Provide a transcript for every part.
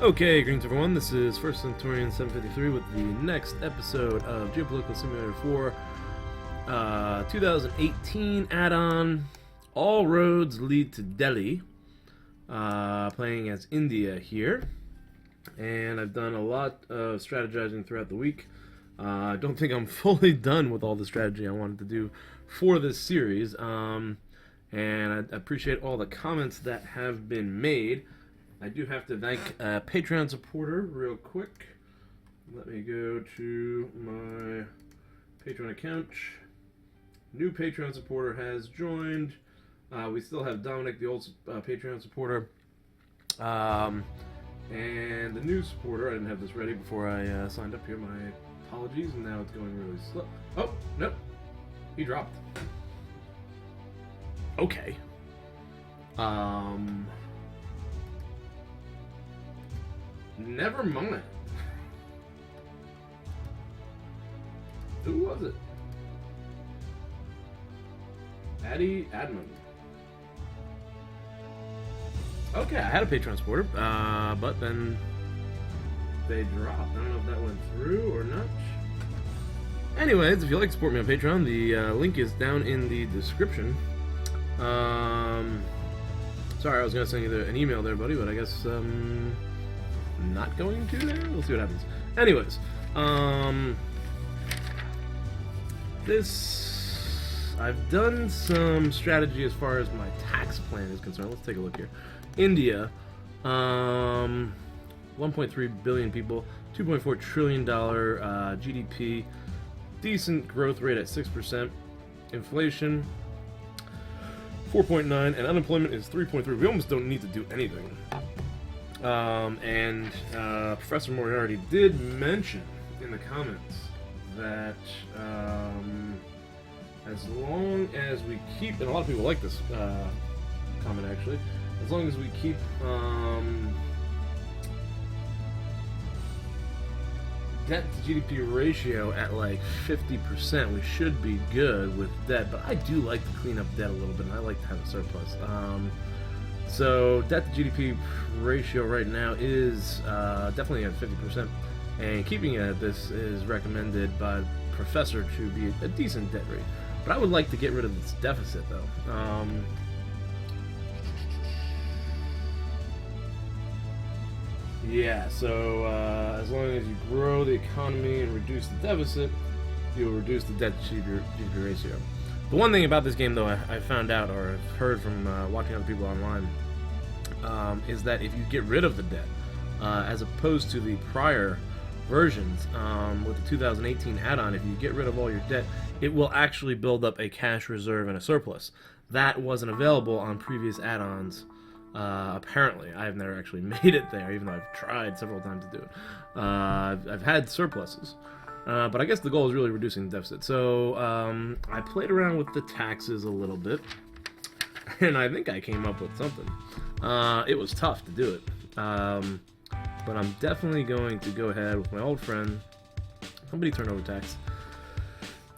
Okay, greetings everyone. This is First Centurion 753 with the next episode of Geopolitical Simulator 4 2018 add-on. All roads lead to Delhi. Playing as India here. And I've done a lot of strategizing throughout the week. I don't think I'm fully done with all the strategy I wanted to do for this series. And I appreciate all the comments that have been made. I do have to thank a Patreon supporter real quick. Let me go to my Patreon account. New Patreon supporter has joined. We still have Dominic, the old Patreon supporter. And the new supporter, I didn't have this ready before I signed up here. My apologies, and now it's going really slow. Oh, nope. He dropped. Okay. Never mind. Who was it? Addy Admin. Okay, I had a Patreon supporter, but then they dropped. I don't know if that went through or not. Anyways, if you'd like to support me on Patreon, the link is down in the description. Sorry, I was going to send you an email there, buddy, but I guess not going to there? We'll see what happens. Anyways, I've done some strategy as far as my tax plan is concerned. Let's take a look here. India, 1.3 billion people, $2.4 trillion GDP, decent growth rate at 6%, inflation 4.9, and unemployment is 3.3. We almost don't need to do anything. Professor Moriarty did mention in the comments that as long as we keep, and a lot of people like this comment actually, as long as we keep debt to GDP ratio at like 50%, we should be good with debt. But I do like to clean up debt a little bit, and I like to have a surplus. So debt to GDP ratio right now is definitely at 50%, and keeping it at this is recommended by the professor to be a decent debt rate. But I would like to get rid of this deficit, though. Yeah, so as long as you grow the economy and reduce the deficit, you'll reduce the debt to GDP ratio. The one thing about this game, though, I found out, or I've heard from watching other people online, is that if you get rid of the debt, as opposed to the prior versions, with the 2018 add-on, if you get rid of all your debt, it will actually build up a cash reserve and a surplus. That wasn't available on previous add-ons. Apparently, I've never actually made it there, even though I've tried several times to do it. I've had surpluses. But I guess the goal is really reducing the deficit. So I played around with the taxes a little bit, and I think I came up with something. It was tough to do it. But I'm definitely going to go ahead with my old friend, company turnover tax.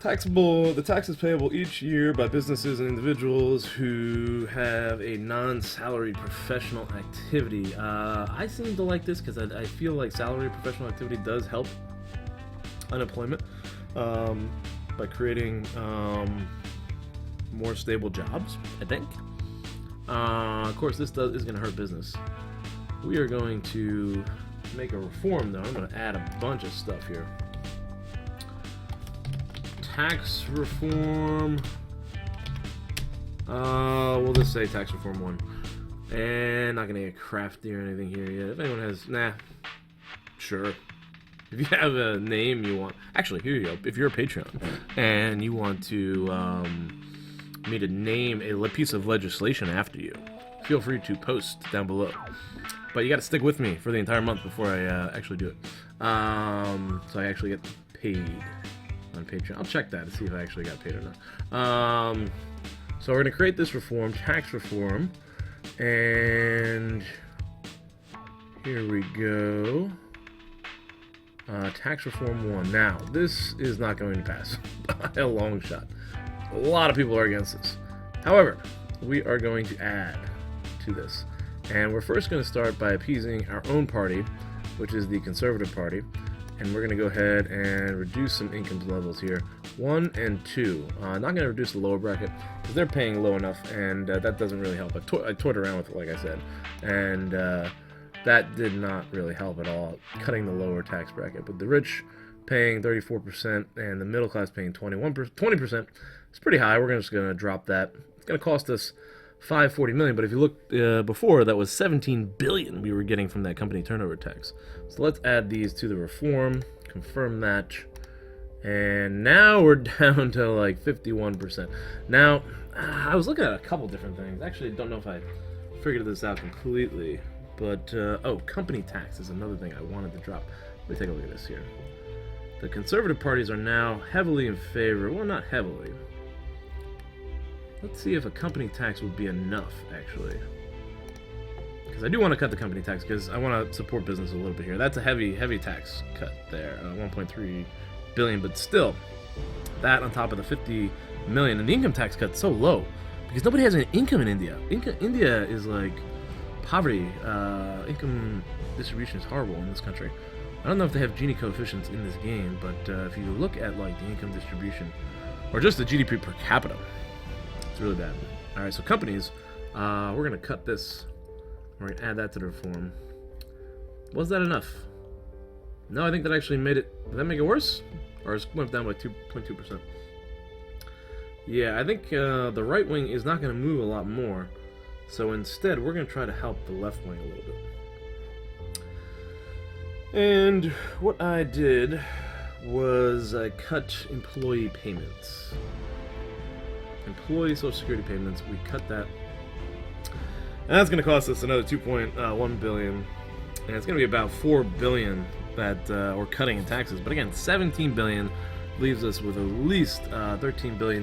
The taxes payable each year by businesses and individuals who have a non-salary professional activity. I seem to like this because I feel like salary professional activity does help unemployment by creating more stable jobs, I think. Of course, this is going to hurt business. We are going to make a reform, though. I'm going to add a bunch of stuff here. Tax reform. We'll just say tax reform 1. And not gonna get crafty or anything here yet. If anyone has, sure. If you have a name you want, actually, here you go. If you're a Patreon and you want to me to name a piece of legislation after you, feel free to post down below. But you got to stick with me for the entire month before I actually do it. So I actually get paid on Patreon. I'll check that to see if I actually got paid or not. So we're going to create this reform, tax reform, and here we go. Tax reform 1. Now, this is not going to pass by a long shot. A lot of people are against this. However, we are going to add to this And we're first going to start by appeasing our own party, which is the Conservative Party. And we're going to go ahead and reduce some income levels here. 1 and 2. Not going to reduce the lower bracket because they're paying low enough, and that doesn't really help. I toyed around with it, like I said, and that did not really help at all, cutting the lower tax bracket. But the rich paying 34% and the middle class paying 20%. It's pretty high. We're just going to drop that. It's going to cost us $540 million, but if you look before, that was $17 billion we were getting from that company turnover tax. So let's add these to the reform, confirm that, and now we're down to like 51%. Now, I was looking at a couple different things. Actually, don't know if I figured this out completely, but oh, company tax is another thing I wanted to drop. Let me take a look at this here. The conservative parties are now heavily in favor. Well, not heavily. Let's see if a company tax would be enough, actually. Because I do want to cut the company tax, because I want to support business a little bit here. That's a heavy, heavy tax cut there, 1.3 billion. But still, that on top of the 50 million, and the income tax cut's so low, because nobody has any income in India. India is like poverty. Income distribution is horrible in this country. I don't know if they have Gini coefficients in this game, but if you look at like the income distribution, or just the GDP per capita, it's really bad. All right, so companies, we're going to cut this. We're going to add that to the reform. Was that enough? No, I think that actually made it. Did that make it worse? Or it went down by 2.2%? Yeah, I think the right wing is not going to move a lot more. So instead, we're going to try to help the left wing a little bit. And what I did was I cut employee payments. Employee Social Security payments, we cut that. And that's going to cost us another 2.1 billion. And it's going to be about 4 billion that we're cutting in taxes. But again, 17 billion leaves us with at least $13 billion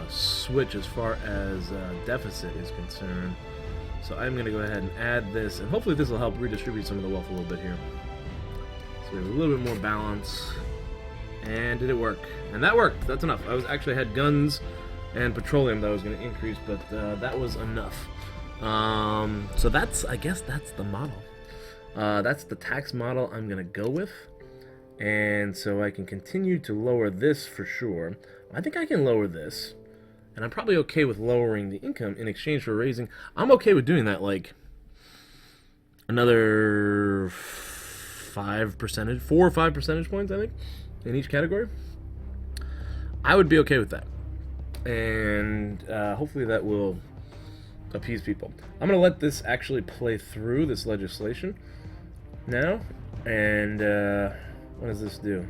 switch as far as deficit is concerned. So I'm going to go ahead and add this, and hopefully this will help redistribute some of the wealth a little bit here. So we have a little bit more balance. And did it work? And that worked. That's enough. I had guns and petroleum that was going to increase, but that was enough. So I guess that's the model. That's the tax model I'm going to go with. And so I can continue to lower this for sure. I think I can lower this. And I'm probably okay with lowering the income in exchange for raising. I'm okay with doing that, like another 4 or 5 percentage points, I think, in each category. I would be okay with that. And hopefully that will appease people. I'm going to let this actually play through, this legislation, now. And what does this do?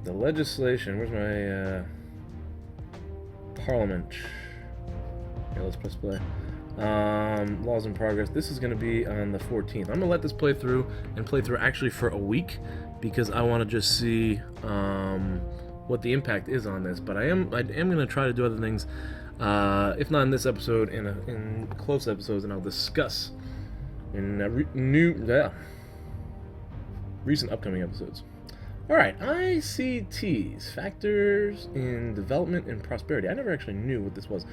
The legislation, where's my Parliament? Yeah, let's press play. Laws in progress. This is going to be on the 14th. I'm going to let this play through actually for a week, because I want to just see what the impact is on this. But I am going to try to do other things, if not in this episode, in close episodes, and I'll discuss in recent upcoming episodes. All right, ICTs, factors in development and prosperity. I never actually knew what this was.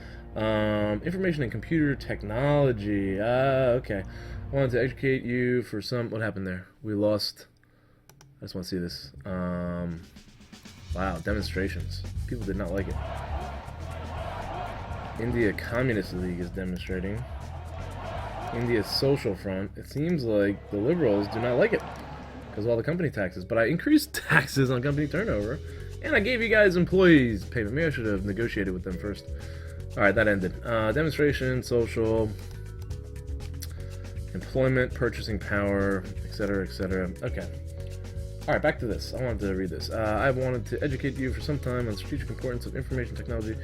Information and computer technology. Okay. I wanted to educate you for some. What happened there? We lost. I just want to see this. Wow, demonstrations. People did not like it. India Communist League is demonstrating. India Social Front. It seems like the liberals do not like it because of all the company taxes. But I increased taxes on company turnover, and I gave you guys employees payment. Maybe I should have negotiated with them first. All right, that ended. Demonstration, social, employment, purchasing power, etc., etc. Okay. All right, back to this. I wanted to read this. I've wanted to educate you for some time on the strategic importance of information technology,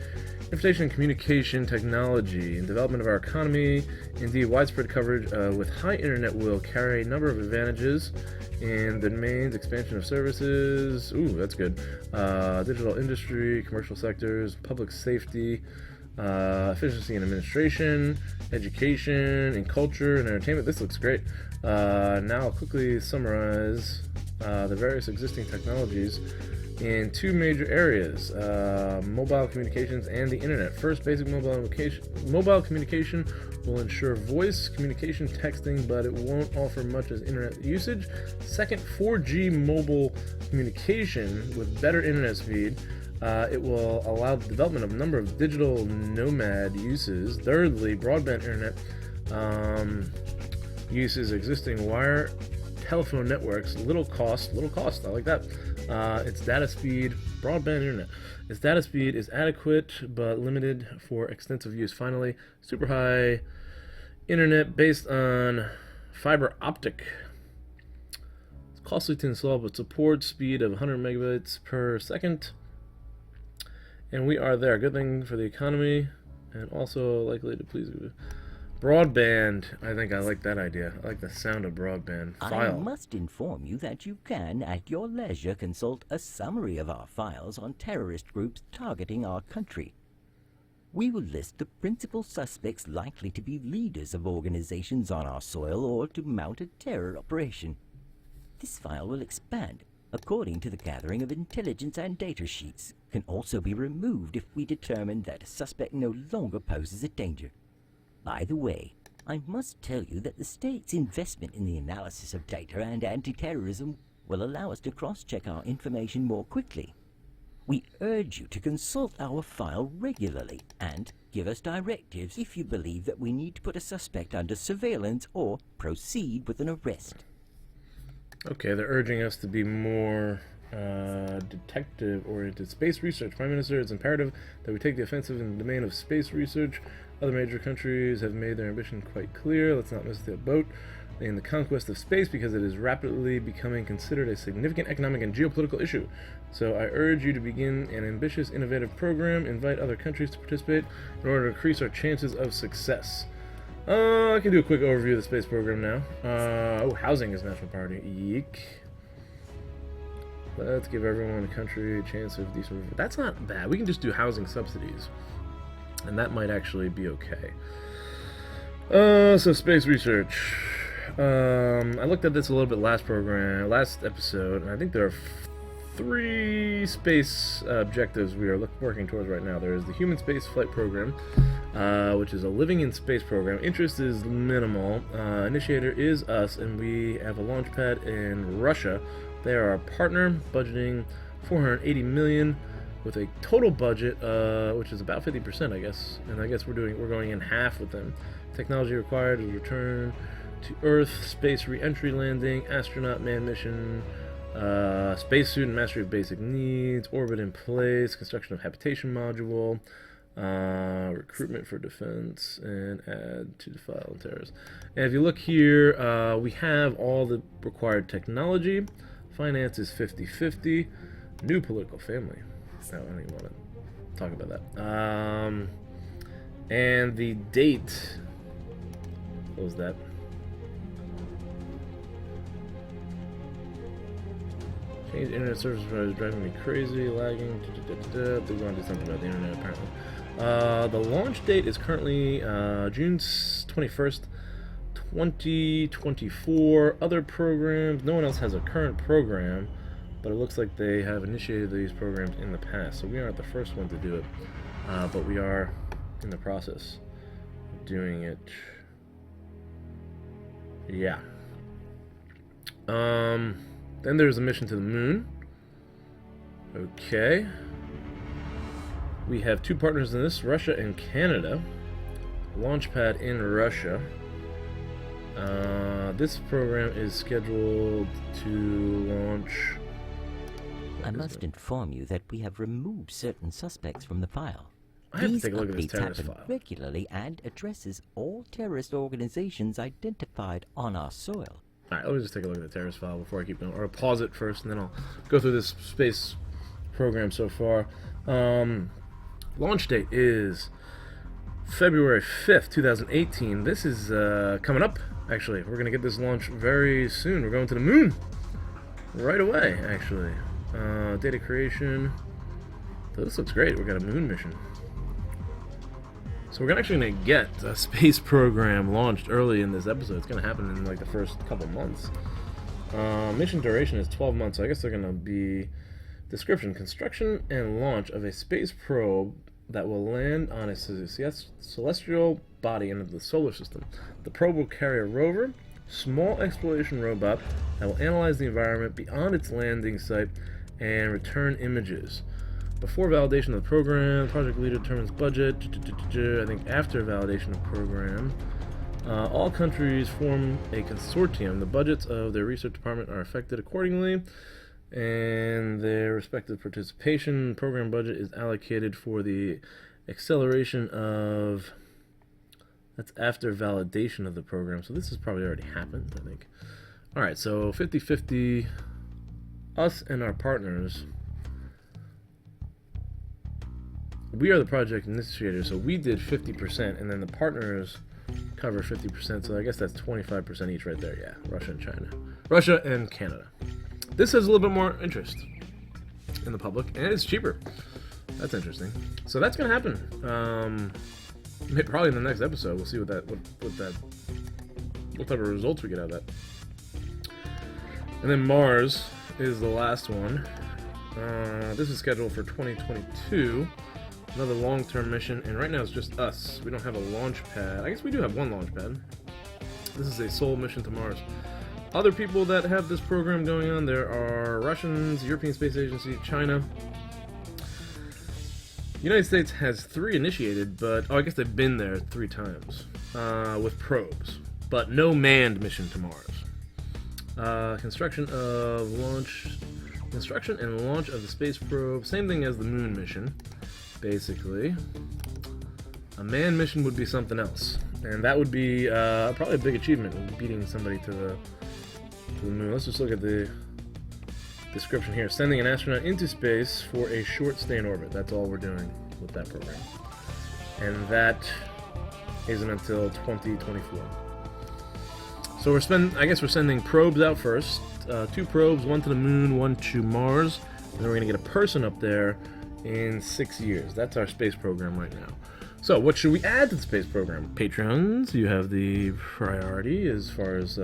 information and communication technology, and development of our economy. Indeed, widespread coverage with high internet will carry a number of advantages in the domains, expansion of services. Ooh, that's good. Digital industry, commercial sectors, public safety, efficiency in administration, education, and culture and entertainment. This looks great. Now I'll quickly summarize the various existing technologies in two major areas, mobile communications and the internet. First, basic mobile communication will ensure voice communication, texting, but it won't offer much as internet usage. Second, 4G mobile communication with better internet speed. It will allow the development of a number of digital nomad uses. Thirdly, broadband internet uses existing wire telephone networks. Little cost, I like that. Its data speed, broadband internet. Its data speed is adequate but limited for extensive use. Finally, super high internet based on fiber optic. It's costly to install but supports speed of 100 megabits per second. And we are there. Good thing for the economy and also likely to please you. Broadband. I think I like that idea. I like the sound of broadband. I must inform you that you can, at your leisure, consult a summary of our files on terrorist groups targeting our country. We will list the principal suspects likely to be leaders of organizations on our soil or to mount a terror operation. This file will expand according to the gathering of intelligence, and data sheets can also be removed if we determine that a suspect no longer poses a danger. By the way, I must tell you that the state's investment in the analysis of data and anti-terrorism will allow us to cross-check our information more quickly. We urge you to consult our file regularly and give us directives if you believe that we need to put a suspect under surveillance or proceed with an arrest. Okay, they're urging us to be more detective-oriented. Space research. Prime Minister, it's imperative that we take the offensive in the domain of space research. Other major countries have made their ambition quite clear. Let's not miss the boat in the conquest of space because it is rapidly becoming considered a significant economic and geopolitical issue. So I urge you to begin an ambitious, innovative program, invite other countries to participate in order to increase our chances of success. I can do a quick overview of the space program now. Housing is national priority. Yeek. Let's give everyone in the country a chance of decent. That's not bad. We can just do housing subsidies, and that might actually be okay. So space research. I looked at this a little bit last episode, and I think there are 3 space objectives we are working towards right now. There is the human space flight program, which is a living in space program. Interest is minimal. Initiator is us, and we have a launch pad in Russia. They are our partner, budgeting $480 million with a total budget, which is about 50%, I guess. And I guess we're going in half with them. Technology required is return to Earth, space re-entry landing, astronaut manned mission, spacesuit and mastery of basic needs, orbit in place, construction of habitation module, recruitment for defense, and add to the file and terrorists. And if you look here, we have all the required technology. Finance is 50-50. New political family. I don't even want to talk about that. And the date. What was that? Change internet service providers driving me crazy, lagging. They're going to do something about the internet apparently. The launch date is currently June 21st, 2024. Other programs, no one else has a current program, but it looks like they have initiated these programs in the past. So we aren't the first one to do it, but we are in the process of doing it. Yeah. Then there's a mission to the moon. Okay. We have 2 partners in this, Russia and Canada. Launchpad in Russia. This program is scheduled to launch... I must inform you that we have removed certain suspects from the file. I have to take a look at this terrorist happen file. regularly and addresses all terrorist organizations identified on our soil. Alright, let me just take a look at the terrorist file before I keep going. Or I'll pause it first, and then I'll go through this space program so far. Launch date is February 5th, 2018. This is coming up, actually. We're going to get this launch very soon. We're going to the moon right away, actually. Data creation. So this looks great. We got a moon mission. So we're actually going to get a space program launched early in this episode. It's going to happen in like the first couple months. Mission duration is 12 months, so I guess they're going to be description: construction and launch of a space probe that will land on a celestial body into the solar system. The probe will carry a rover, small exploration robot that will analyze the environment beyond its landing site and return images. Before validation of the program, project leader determines budget. I think after validation of program, all countries form a consortium. The budgets of their research department are affected accordingly, and their respective participation program budget is allocated for the acceleration of... That's after validation of the program, so this has probably already happened, I think. Alright, so 50-50, us and our partners. We are the project initiator, so we did 50%, and then the partners cover 50%, so I guess that's 25% each right there, yeah. Russia and China. Russia and Canada. This has a little bit more interest in the public, and it's cheaper. That's interesting. So that's going to happen. Probably in the next episode. We'll see what type of results we get out of that. And then Mars is the last one. This is scheduled for 2022. Another long-term mission, and right now it's just us. We don't have a launch pad. I guess we do have one launch pad. This is a sole mission to Mars. Other people that have this program going on, there are Russians, European Space Agency, China. United States has 3 initiated, but I guess they've been there 3 times with probes, but no manned mission to Mars. Construction and launch of the space probe, same thing as the moon mission. Basically, a manned mission would be something else, and that would be probably a big achievement, beating somebody to the moon. Let's just look at the description here. Sending an astronaut into space for a short stay in orbit. That's all we're doing with that program, and that isn't until 2024. So I guess we're sending probes out first. 2 probes, 1 to the moon, 1 to Mars, and then we're gonna get a person up there in 6 years. That's our space program right now. So what should we add to the space program? Patrons, you have the priority as far as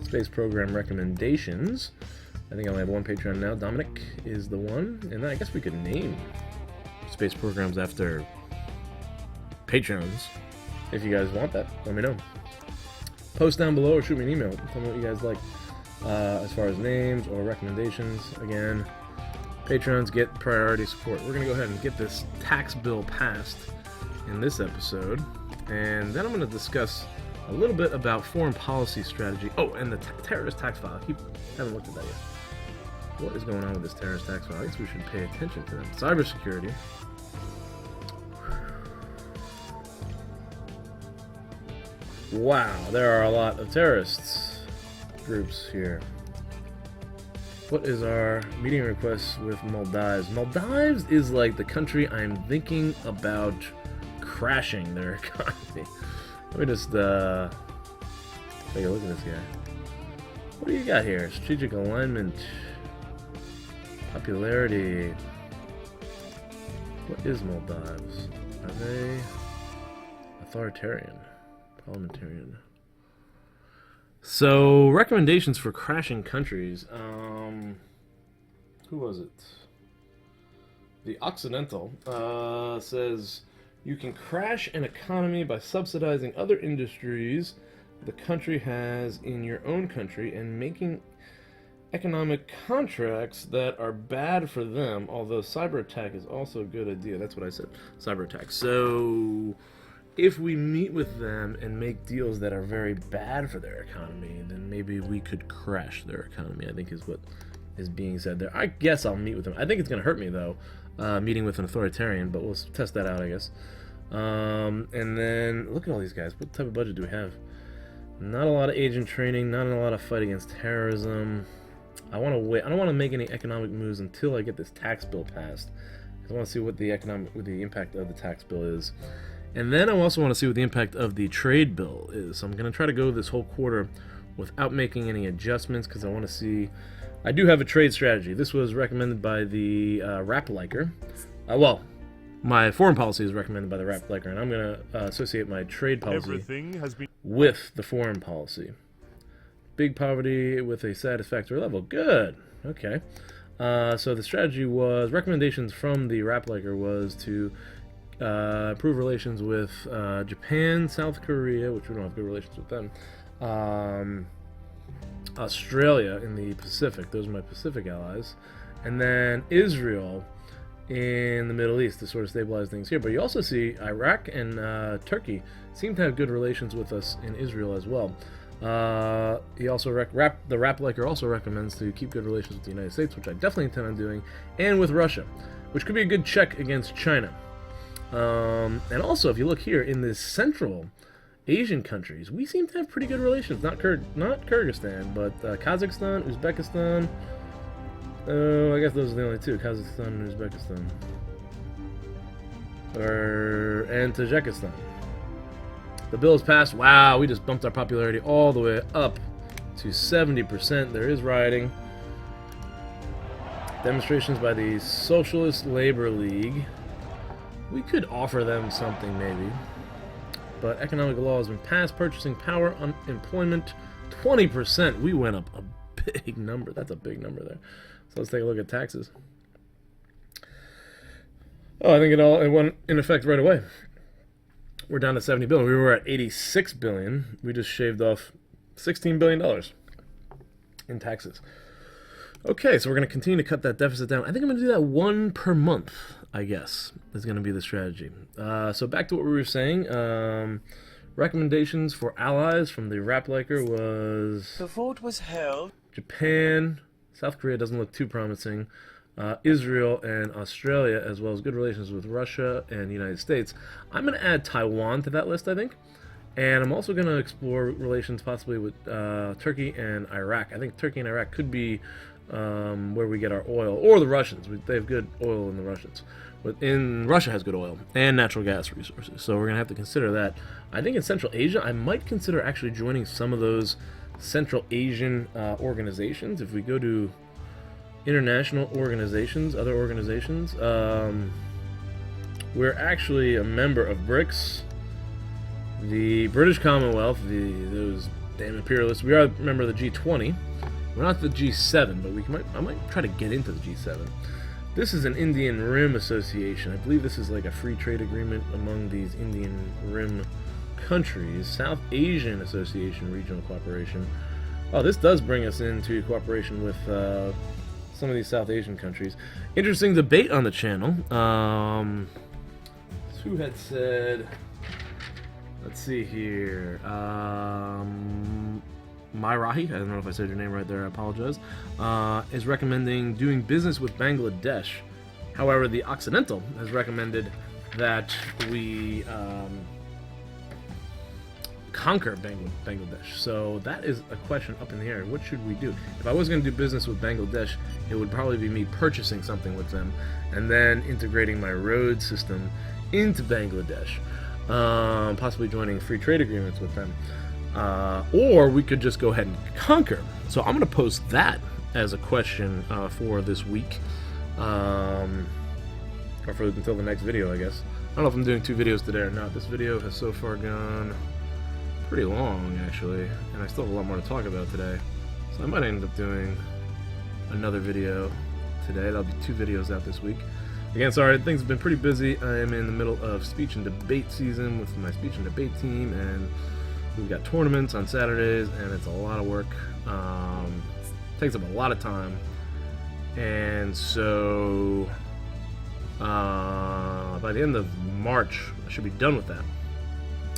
space program recommendations. I think I only have 1 Patreon now. Dominic is the one, and then I guess we could name space programs after patrons. If you guys want that, let me know. Post down below or shoot me an email. Tell me what you guys like as far as names or recommendations. Again, patrons get priority support. We're going to go ahead and get this tax bill passed in this episode, and then I'm going to discuss a little bit about foreign policy strategy. Oh, and the terrorist tax file. I haven't looked at that yet. What is going on with this terrorist tax file? I guess we should pay attention to them. Cybersecurity. Wow, there are a lot of terrorists groups here. What is our meeting request with Maldives? Maldives is like the country I'm thinking about crashing their economy. Let me just take a look at this guy. What do you got here? Strategic alignment. Popularity. What is Maldives? Are they authoritarian? Parliamentarian. So, recommendations for crashing countries. Who was it? The Occidental says you can crash an economy by subsidizing other industries the country has in your own country and making economic contracts that are bad for them, although cyber attack is also a good idea. That's what I said, cyber attack. So if we meet with them and make deals that are very bad for their economy, then maybe we could crash their economy, I think is what is being said there. I guess I'll meet with them. I think it's going to hurt me, though, meeting with an authoritarian, but we'll test that out, I guess. And then, look at all these guys. What type of budget do we have? Not a lot of agent training, not a lot of fight against terrorism. I want to wait. I don't want to make any economic moves until I get this tax bill passed. I want to see what the impact of the tax bill is. And then I also want to see what the impact of the trade bill is. So I'm going to try to go this whole quarter without making any adjustments because I want to see... I do have a trade strategy. This was recommended by the Rap Liker. my foreign policy is recommended by the Rappler, and I'm going to associate my trade policy with the foreign policy. Big poverty with a satisfactory level. Good. Okay. So the strategy was, recommendations from the Rappler was to improve relations with Japan, South Korea, which we don't have good relations with them, Australia in the Pacific, those are my Pacific allies, and then Israel in the Middle East to sort of stabilize things here. But you also see Iraq and Turkey seem to have good relations with us in Israel as well. He also the Rappler also recommends to keep good relations with the United States, which I definitely intend on doing, and with Russia, which could be a good check against China. And also, if you look here in the Central Asian countries, we seem to have pretty good relations. Not Kyrgyzstan, but Kazakhstan, Uzbekistan. I guess those are the only two: Kazakhstan and Uzbekistan, and Tajikistan. The bill is passed. Wow, we just bumped our popularity all the way up to 70%. There is rioting. Demonstrations by the Socialist Labor League. We could offer them something, maybe. But economic law has been passed. Purchasing power, unemployment, 20%. We went up a big number. That's a big number there. So let's take a look at taxes. Oh, I think it went in effect right away. We're down to 70 billion. We were at 86 billion. We just shaved off $16 billion in taxes. Okay, so we're going to continue to cut that deficit down. I think I'm going to do that one per month, I guess, is going to be the strategy. So back to what we were saying. Recommendations for allies from the Rappler was... The vote was held. Japan, South Korea doesn't look too promising. Israel and Australia, as well as good relations with Russia and the United States. I'm going to add Taiwan to that list, I think. And I'm also going to explore relations possibly with Turkey and Iraq. I think Turkey and Iraq could be where we get our oil. Or the Russians. They have good oil in the Russians. Russia has good oil and natural gas resources. So we're going to have to consider that. I think in Central Asia, I might consider actually joining some of those Central Asian organizations. If we go to international organizations, other organizations, we're actually a member of BRICS, the British Commonwealth, those damn imperialists. We are a member of the G20. We're not the G7, but I might try to get into the G7. This is an Indian Rim Association. I believe this is like a free trade agreement among these Indian Rim countries. South Asian Association Regional Cooperation. Oh, this does bring us into cooperation with some of these South Asian countries. Interesting debate on the channel. Who had said... Let's see here. Mairahi, I don't know if I said your name right there, I apologize, is recommending doing business with Bangladesh. However, the Occidental has recommended that we conquer Bangladesh. So that is a question up in the air. What should we do? If I was going to do business with Bangladesh, it would probably be me purchasing something with them and then integrating my road system into Bangladesh. Possibly joining free trade agreements with them. Or we could just go ahead and conquer. So I'm going to post that as a question for this week. Or until the next video, I guess. I don't know if I'm doing 2 videos today or not. This video has so far gone pretty long, actually. And I still have a lot more to talk about today. So I might end up doing another video today. That'll be 2 videos out this week. Again, sorry, things have been pretty busy. I am in the middle of speech and debate season with my speech and debate team, and we've got tournaments on Saturdays, and it's a lot of work. Takes up a lot of time. And so by the end of March, I should be done with that.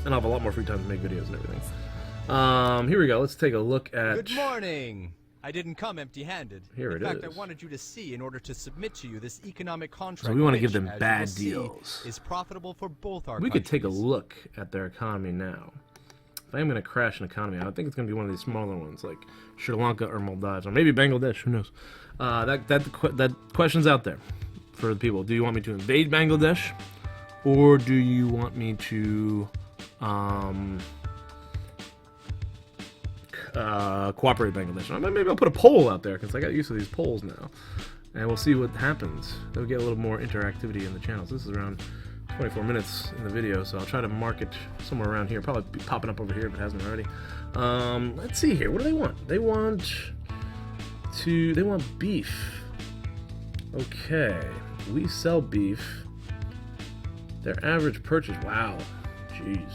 And I'll have a lot more free time to make videos and everything. Here we go. Let's take a look at... Good morning! I didn't come empty-handed. Here it is. In fact, I wanted you to see in order to submit to you this economic contract. So we want to give which, them as bad you will deals. See, is profitable for both our We countries. could take a look at their economy now. If I am going to crash an economy, I think it's going to be one of these smaller ones, like Sri Lanka or Maldives, or maybe Bangladesh. Who knows? That question's out there for the people. Do you want me to invade Bangladesh, or do you want me to cooperate with Bangladesh? Maybe I'll put a poll out there because I got used to these polls now. and we'll see what happens. They'll get a little more interactivity in the channels. This is around 24 minutes in the video, so I'll try to mark it somewhere around here. Probably be popping up over here if it hasn't already. Let's see here. What do they want? They want beef. Okay, we sell beef. Their average purchase. Wow. Jeez.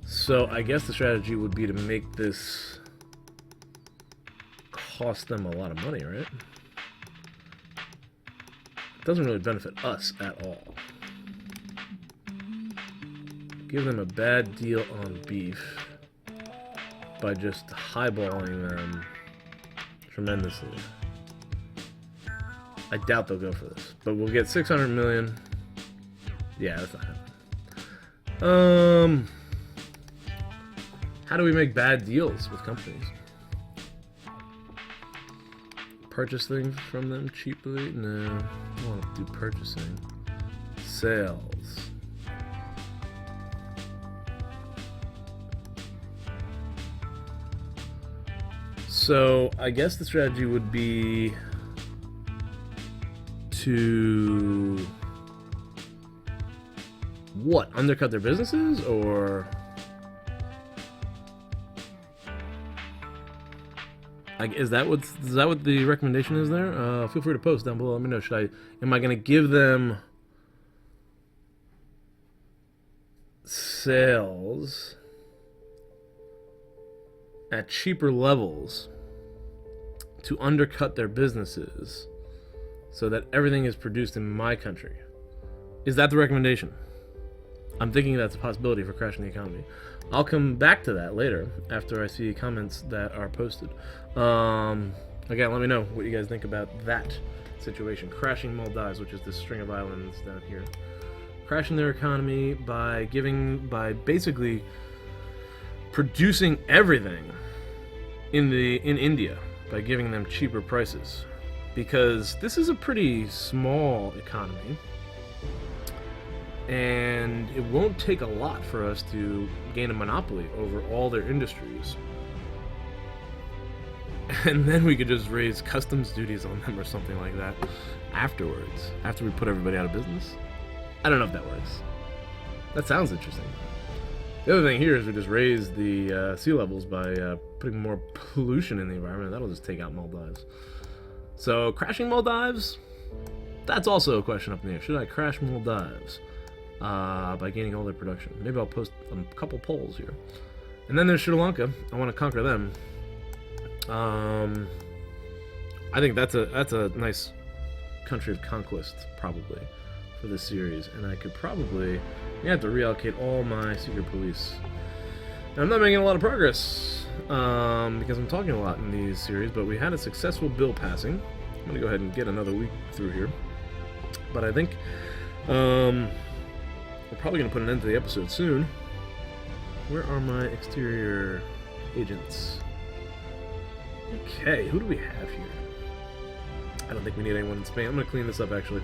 So I guess the strategy would be to make this cost them a lot of money, right? It doesn't really benefit us at all. Give them a bad deal on beef by just highballing them tremendously. I doubt they'll go for this, but we'll get 600 million. Yeah, that's not happening. How do we make bad deals with companies? Purchase things from them cheaply? No, I don't want to do purchasing. Sales. So I guess the strategy would be to what? Undercut their businesses, or is that what the recommendation is there? Feel free to post down below. Let me know. Am I going to give them sales at cheaper levels to undercut their businesses so that everything is produced in my country? Is that the recommendation? I'm thinking that's a possibility for crashing the economy. I'll come back to that later after I see comments that are posted. Again, let me know what you guys think about that situation. Crashing Maldives, which is this string of islands down here. Crashing their economy by basically producing everything in India by giving them cheaper prices, because this is a pretty small economy and it won't take a lot for us to gain a monopoly over all their industries, and then we could just raise customs duties on them or something like that afterwards, after we put everybody out of business. I don't know if that works. That sounds interesting. The other thing here is we just raise the sea levels by putting more pollution in the environment. That'll just take out Maldives. So crashing Maldives, that's also a question up in the air. Should I crash Maldives by gaining all their production? Maybe I'll post a couple polls here. And then there's Sri Lanka. I want to conquer them. I think that's a nice country of conquest probably for this series, and I could probably have to reallocate all my secret police. Now, I'm not making a lot of progress because I'm talking a lot in these series, but we had a successful bill passing. I'm gonna go ahead and get another week through here, but I think we're probably gonna put an end to the episode soon. Where are my exterior agents? Okay, who do we have here? I don't think we need anyone in Spain. I'm gonna clean this up actually.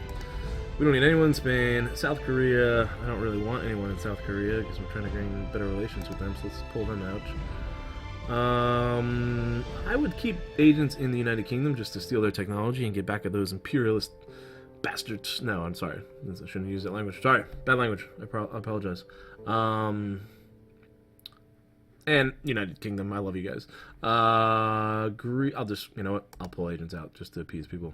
We don't need anyone in Spain. South Korea, I don't really want anyone in South Korea because we're trying to gain better relations with them, so let's pull them out. I would keep agents in the United Kingdom just to steal their technology and get back at those imperialist bastards. No, I'm sorry. I shouldn't use that language. Sorry, bad language. I apologize. And United Kingdom, I love you guys. I'll just, you know what? I'll pull agents out just to appease people.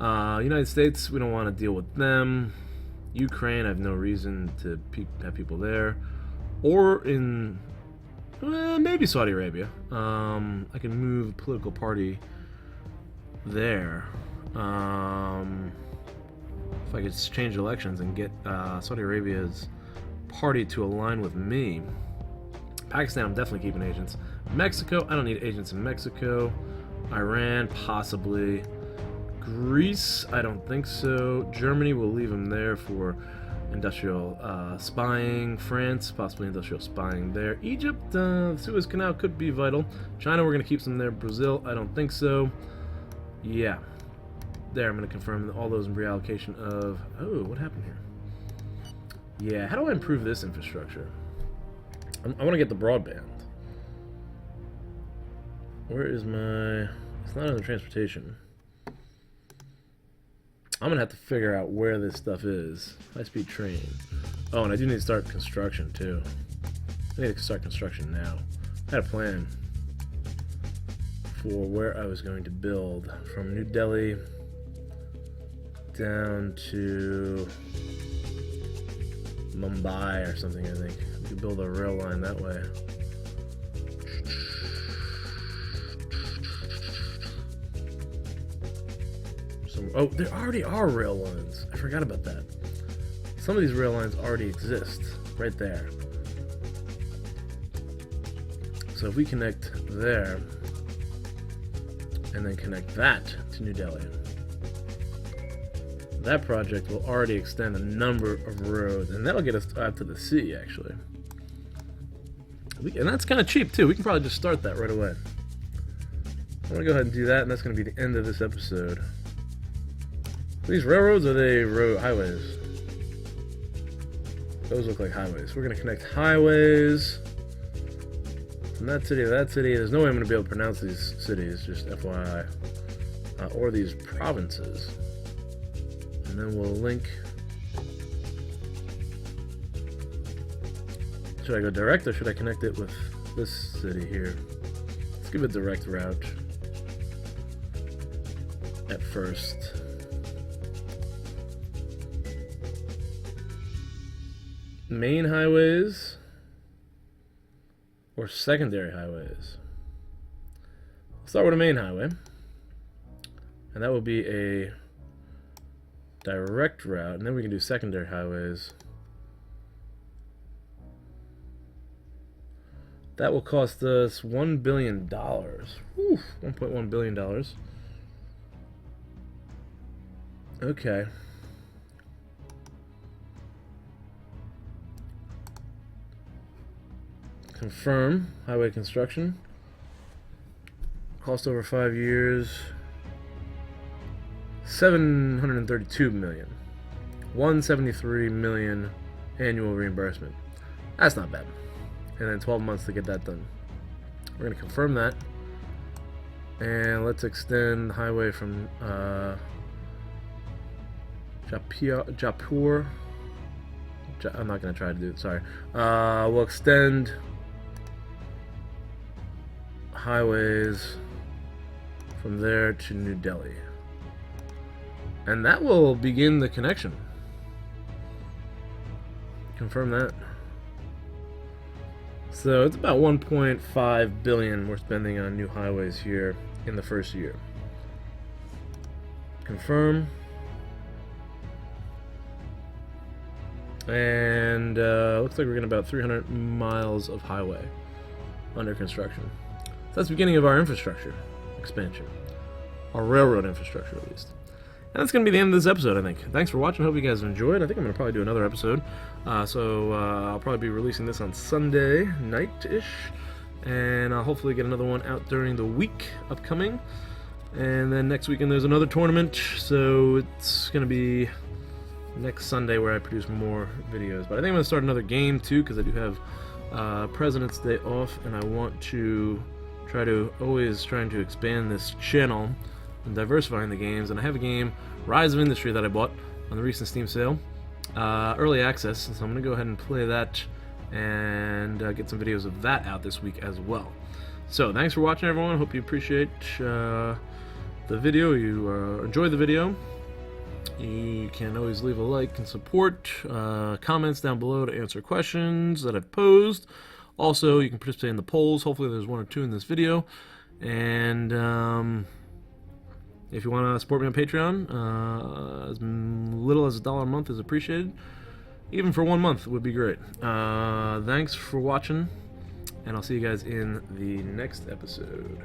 United States, we don't want to deal with them. Ukraine, I have no reason to have people there. Or in maybe Saudi Arabia. I can move a political party there. If I could change elections and get Saudi Arabia's party to align with me. Pakistan, I'm definitely keeping agents. Mexico, I don't need agents in Mexico. Iran, possibly. Greece, I don't think so. Germany, we'll leave them there for industrial spying. France, possibly industrial spying there. Egypt, Suez Canal could be vital. China, we're going to keep some there. Brazil, I don't think so. Yeah. There, I'm going to confirm all those in reallocation of... Oh, what happened here? Yeah, how do I improve this infrastructure? I want to get the broadband. Where is my... It's not in the transportation. I'm gonna have to figure out where this stuff is. High-speed train. Oh, and I do need to start construction, too. I need to start construction now. I had a plan for where I was going to build from New Delhi down to Mumbai or something, I think. We could build a rail line that way. Oh, there already are rail lines. I forgot about that. Some of these rail lines already exist right there. So if we connect there and then connect that to New Delhi, that project will already extend a number of roads, and that'll get us out to the sea, actually. And that's kind of cheap, too. We can probably just start that right away. I'm going to go ahead and do that, and that's going to be the end of this episode. Are these railroads, or are they highways? Those look like highways. We're going to connect highways from that city to that city. There's no way I'm going to be able to pronounce these cities, just FYI. Or these provinces. And then we'll link. Should I go direct, or should I connect it with this city here? Let's give it a direct route at first. Main highways or secondary highways? We'll start with a main highway, and that will be a direct route, and then we can do secondary highways. That will cost us $1 billion. Whew, $1.1 billion. Okay. Confirm highway construction. Cost over 5 years. 732 million. 173 million annual reimbursement. That's not bad. And then 12 months to get that done. We're going to confirm that. And let's extend the highway from Jaipur. I'm not going to try to do it, sorry. We'll extend highways from there to New Delhi. And that will begin the connection. Confirm that. So it's about 1.5 billion we're spending on new highways here in the first year. Confirm. And looks like we're getting about 300 miles of highway under construction. So that's the beginning of our infrastructure expansion. Our railroad infrastructure, at least. And that's going to be the end of this episode, I think. Thanks for watching. Hope you guys enjoyed. I think I'm going to probably do another episode. I'll probably be releasing this on Sunday night-ish. And I'll hopefully get another one out during the week upcoming. And then next weekend there's another tournament. So it's going to be next Sunday where I produce more videos. But I think I'm going to start another game, too, because I do have President's Day off. And I want to always trying to expand this channel and diversifying the games. And I have a game, Rise of Industry, that I bought on the recent Steam sale, early access, so I'm gonna go ahead and play that and get some videos of that out this week as well. So thanks for watching, everyone. Hope you appreciate the video, you enjoyed the video. You can always leave a like and support, comments down below to answer questions that I've posed. Also, you can participate in the polls. Hopefully there's 1 or 2 in this video. And if you want to support me on Patreon, as little as $1 a month is appreciated. Even for 1 month would be great. Thanks for watching, and I'll see you guys in the next episode.